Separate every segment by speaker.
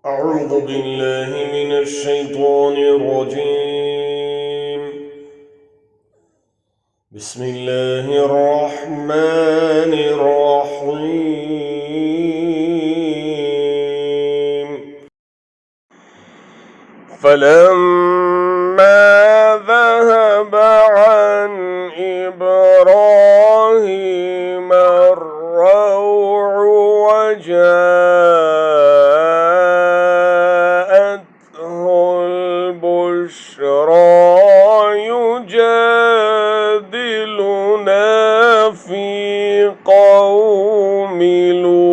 Speaker 1: أعوذ بالله من الشيطان الرجيم. بسم الله الرحمن الرحيم. فلما ذهب عن إبراهيم الروع وجاءته البشرى يجادلنا في قوم لوط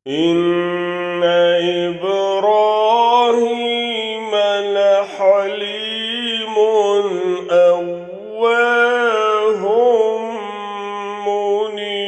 Speaker 1: إن إبراهيم لحليم أواه Munib.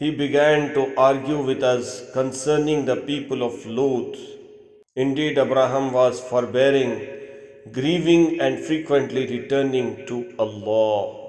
Speaker 1: he began to argue with us concerning the people of Lut. Indeed, Abraham was forbearing, grieving, and frequently returning to Allah.